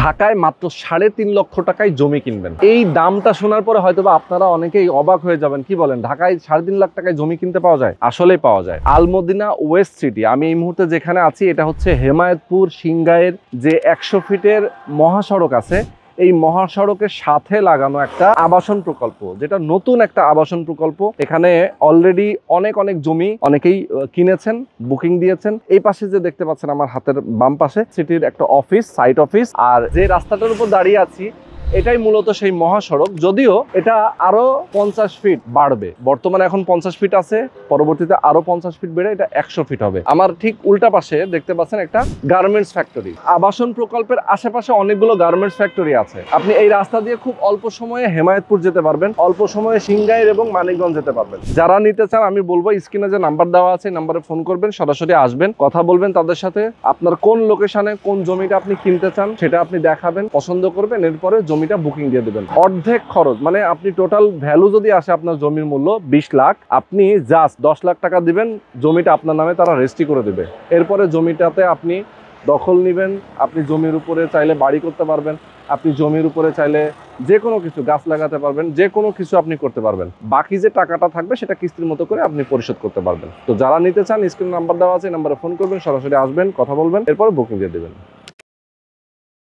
ঢাকায় মাত্র 3.5 লক্ষ টাকায় জমি কিনবেন। এই দামটা শোনার পরে হয়তোবা আপনারা অনেকেই অবাক হয়ে যাবেন, কি বলেন, ঢাকায় 3.5 লাখ টাকায় জমি কিনতে পাওয়া যায়? আসলেই পাওয়া যায়। আলমদিনা ওয়েস্ট সিটি, আমি এই মুহূর্তে যেখানে আছি এটা হচ্ছে হেমায়েতপুর সিংগাইয়ের যে 100 ফিটের মহাসড়ক আছে, এই মহাসড়কের সাথে লাগানো একটা আবাসন প্রকল্প, যেটা নতুন একটা আবাসন প্রকল্প। এখানে অলরেডি অনেক জমি অনেকেই কিনেছেন, বুকিং দিয়েছেন। এই পাশে যে দেখতে পাচ্ছেন আমার হাতের বাম পাশে, সিটির একটা অফিস, সাইট অফিস। আর যে রাস্তাটার উপর দাঁড়িয়ে আছি এটাই মূলত সেই মহাসড়ক, যদিও এটা আরো 50 ফিট বাড়বে। বর্তমানে এখন 50 ফিট আছে, পরবর্তীতে আরো 50 ফিট বেড়ে এটা 100 ফিট হবে। আমার ঠিক উল্টা পাশে দেখতে পাচ্ছেন একটা গার্মেন্টস ফ্যাক্টরি। আবাসন প্রকল্পের আশেপাশে অনেকগুলো গার্মেন্টস ফ্যাক্টরি আছে। আপনি এই রাস্তা দিয়ে খুব অল্প সময়ে হেমায়েতপুর যেতে পারবেন, অল্প সময়ে সিংগাইর এবং মানিকগঞ্জ যেতে পারবেন। যারা নিতে চান আমি বলবো স্ক্রিনে যে নাম্বার দেওয়া আছে নাম্বারে ফোন করবেন, সরাসরি আসবেন, কথা বলবেন তাদের সাথে। আপনার কোন লোকেশনে কোন জমিটা আপনি কিনতে চান সেটা আপনি দেখাবেন, পছন্দ করবেন, এরপরে জমিটা বুকিং দিয়ে দেবেন। অর্ধেক খরচ, মানে আপনি টোটাল ভ্যালু যদি আসে আপনার জমির মূল্য 20 লাখ, আপনি জাস্ট 10 লাখ টাকা দিবেন, জমিটা আপনার নামে তারা রেজিস্ট্রি করে দেবে। এরপরে জমিটাতে আপনি দখল নেবেন, আপনি জমির উপরে চাইলে বাড়ি করতে পারবেন, আপনি জমির উপরে চাইলে যে কোনো কিছু গাছ লাগাতে পারবেন, যে কোনো কিছু আপনি করতে পারবেন। বাকি যে টাকাটা থাকবে সেটা কিস্তির মতো করে আপনি পরিশোধ করতে পারবেন। তো যারা নিতে চান স্ক্রিনে নাম্বার দেওয়া আছে, নাম্বারে ফোন করবেন, সরাসরি আসবেন, কথা বলবেন, এরপরে বুকিং দিয়ে দেবেন।